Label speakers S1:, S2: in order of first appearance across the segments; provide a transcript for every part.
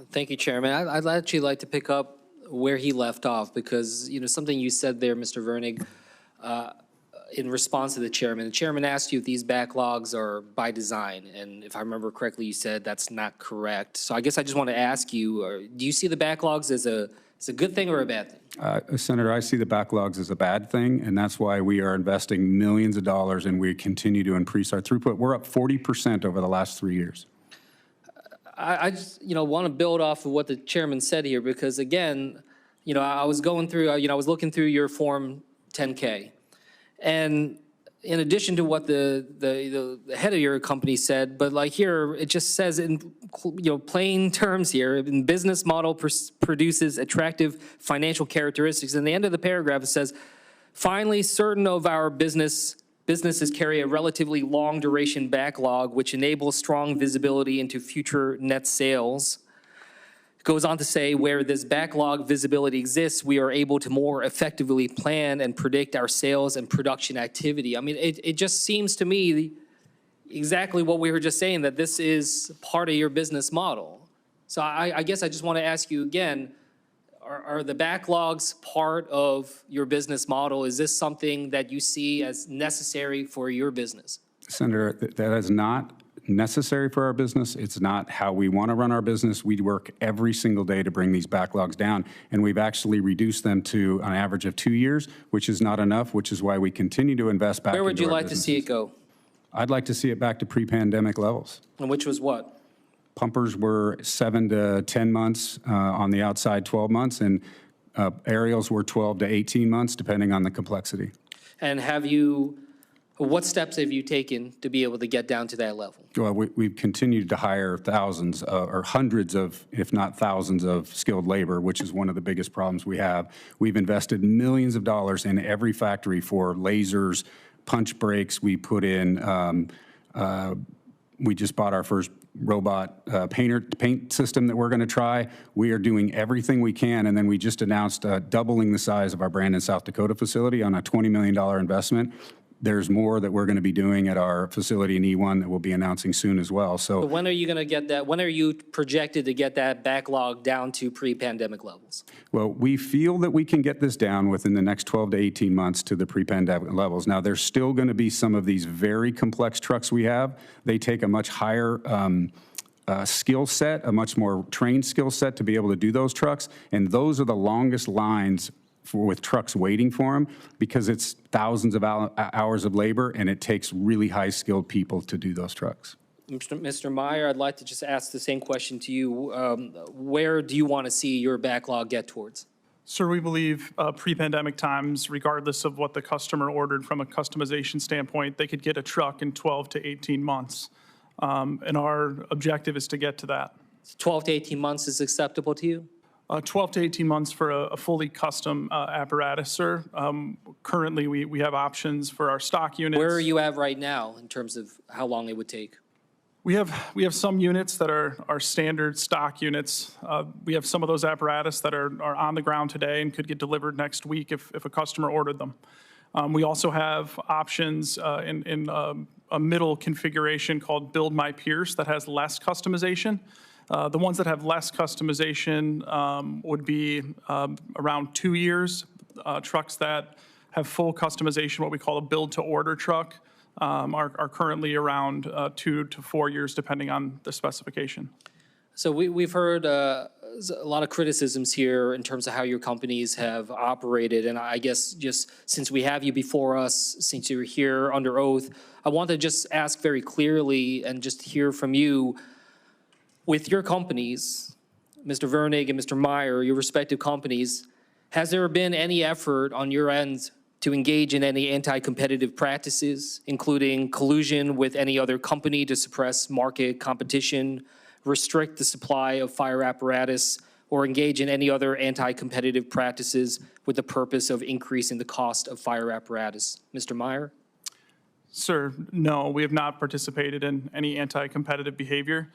S1: Thank you, Chairman. I'd actually like to pick up where he left off because, something you said there, Mr. Virnig, in response to the chairman asked you if these backlogs are by design. And if I remember correctly, you said that's not correct. So I guess I just want to ask you, do you see the backlogs as a good thing or a bad thing?
S2: Senator, I see the backlogs as a bad thing, and that's why we are investing millions of dollars and we continue to increase our throughput. We're up 40% over the last 3 years.
S1: I just, want to build off of what the chairman said here because, again, I was going through, I was looking through your Form 10K. And in addition to what the head of your company said, but like here, it just says in plain terms here, in business model produces attractive financial characteristics. In the end of the paragraph, it says, finally, certain of our businesses carry a relatively long duration backlog, which enables strong visibility into future net sales. It goes on to say, where this backlog visibility exists, we are able to more effectively plan and predict our sales and production activity. I mean, it just seems to me exactly what we were just saying, that this is part of your business model. So I guess I just want to ask you again, are the backlogs part of your business model? Is this something that you see as necessary for your business?
S2: Senator, that is not necessary for our business. It's not how we want to run our business. We work every single day to bring these backlogs down, and we've actually reduced them to an average of 2 years, which is not enough, which is why we continue to invest back into our businesses.
S1: Where would you like to see it go?
S2: I'd like to see it back to pre-pandemic levels.
S1: And which was what?
S2: Pumpers were 7 to 10 months, on the outside 12 months, and aerials were 12 to 18 months, depending on the complexity.
S1: And what steps have you taken to be able to get down to that level?
S2: Well, we've continued to hire thousands or hundreds of, if not thousands of skilled labor, which is one of the biggest problems we have. We've invested millions of dollars in every factory for lasers, punch brakes. We put in, we just bought our first robot paint system that we're going to try. We are doing everything we can, and then we just announced doubling the size of our Brandon, South Dakota facility on a $20 million investment. There's more that we're going to be doing at our facility in E1 that we'll be announcing soon as well. So
S1: when are you going to get that? When are you projected to get that backlog down to pre-pandemic levels?
S2: Well, we feel that we can get this down within the next 12 to 18 months to the pre-pandemic levels. Now, there's still going to be some of these very complex trucks we have. They take a much higher skill set, a much more trained skill set to be able to do those trucks. And those are the longest lines with trucks waiting for them because it's thousands of hours of labor and it takes really high skilled people to do those trucks.
S1: Mr. Meyer, I'd like to just ask the same question to you. Where do you want to see your backlog get towards?
S3: Sir, we believe pre-pandemic times, regardless of what the customer ordered from a customization standpoint, they could get a truck in 12 to 18 months. And our objective is to get to that.
S1: 12 to 18 months is acceptable to you?
S3: 12 to 18 months for a fully custom apparatus, sir. Currently, we have options for our stock units.
S1: Where are you at right now in terms of how long it would take?
S3: We have some units that are our standard stock units. We have some of those apparatus that are on the ground today and could get delivered next week if a customer ordered them. We also have options in a middle configuration called Build My Pierce that has less customization. The ones that have less customization would be around 2 years. Trucks that have full customization, what we call a build-to-order truck, are currently around 2 to 4 years, depending on the specification.
S1: So we've heard a lot of criticisms here in terms of how your companies have operated. And I guess just since we have you before us, since you're here under oath, I want to just ask very clearly and just hear from you. With your companies, Mr. Virnig and Mr. Meyer, your respective companies, has there been any effort on your end to engage in any anti-competitive practices, including collusion with any other company to suppress market competition, restrict the supply of fire apparatus, or engage in any other anti-competitive practices with the purpose of increasing the cost of fire apparatus? Mr. Meyer?
S3: Sir, no, we have not participated in any anti-competitive behavior.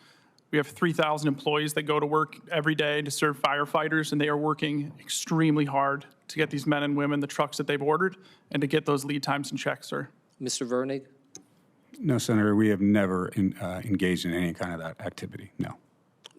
S3: We have 3,000 employees that go to work every day to serve firefighters, and they are working extremely hard to get these men and women the trucks that they've ordered and to get those lead times in check, sir.
S1: Mr. Virnig?
S2: No, Senator, we have never engaged in any kind of that activity, no.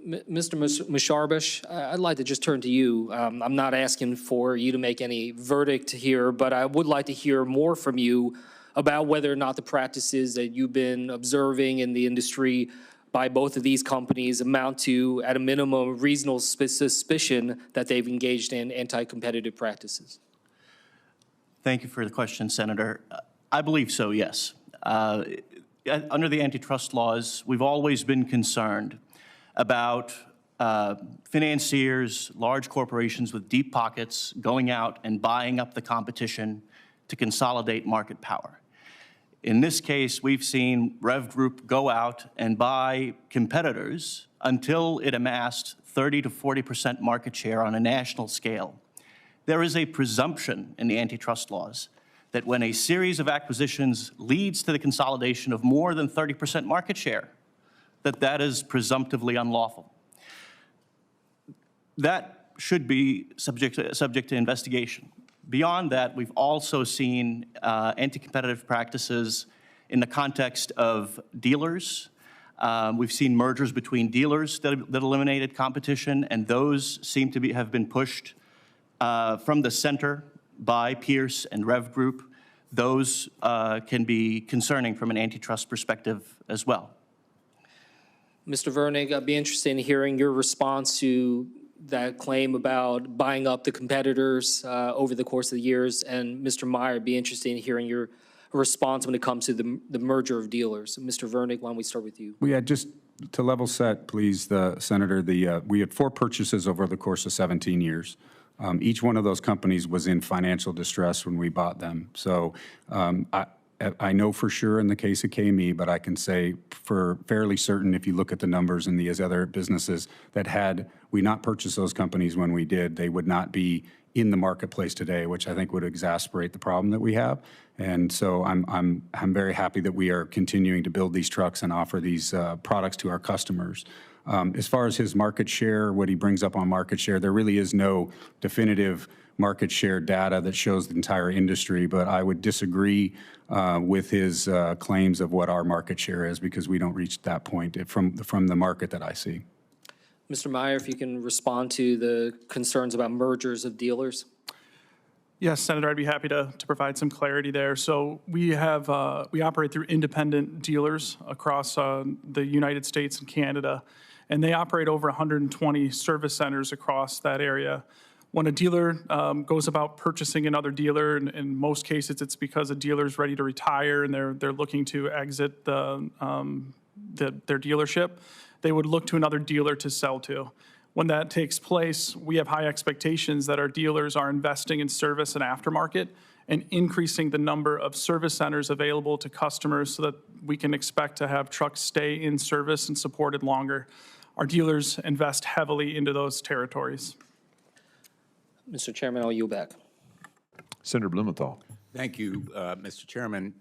S1: Mr. Musharbash, I'd like to just turn to you. I'm not asking for you to make any verdict here, but I would like to hear more from you about whether or not the practices that you've been observing in the industry by both of these companies amount to, at a minimum, reasonable suspicion that they've engaged in anti-competitive practices.
S4: Thank you for the question, Senator. I believe so, yes. Under the antitrust laws, we've always been concerned about financiers, large corporations with deep pockets going out and buying up the competition to consolidate market power. In this case, we've seen Rev Group go out and buy competitors until it amassed 30 to 40% market share on a national scale. There is a presumption in the antitrust laws that when a series of acquisitions leads to the consolidation of more than 30% market share, that is presumptively unlawful. That should be subject to investigation. Beyond that, we've also seen anti-competitive practices in the context of dealers. We've seen mergers between dealers that eliminated competition, and those seem to have been pushed from the center by Pierce and Rev Group. Those can be concerning from an antitrust perspective as well.
S1: Mr. Virnig, I'd be interested in hearing your response to that claim about buying up the competitors over the course of the years. And Mr. Meyer, I'd be interested in hearing your response when it comes to the merger of dealers. Mr. Virnig, why don't we start with you?
S2: Well, yeah, just to level set, please, Senator, we had 4 purchases over the course of 17 years. Each one of those companies was in financial distress when we bought them. So I know for sure in the case of KME, but I can say for fairly certain if you look at the numbers in these other businesses that had we not purchased those companies when we did, they would not be in the marketplace today, which I think would exacerbate the problem that we have. And so I'm very happy that we are continuing to build these trucks and offer these products to our customers. As far as his market share, what he brings up on market share, there really is no definitive market share data that shows the entire industry, but I would disagree with his claims of what our market share is because we don't reach that point from the market that I see.
S1: Mr. Meyer, if you can respond to the concerns about mergers of dealers.
S3: Yes, Senator, I'd be happy to provide some clarity there. So we operate through independent dealers across the United States and Canada, and they operate over 120 service centers across that area. When a dealer goes about purchasing another dealer, in most cases it's because a dealer is ready to retire and they're looking to exit their dealership, they would look to another dealer to sell to. When that takes place, we have high expectations that our dealers are investing in service and aftermarket and increasing the number of service centers available to customers so that we can expect to have trucks stay in service and supported longer. Our dealers invest heavily into those territories.
S1: Mr. Chairman, I'll yield back.
S5: Senator Blumenthal.
S6: Thank you, Mr. Chairman.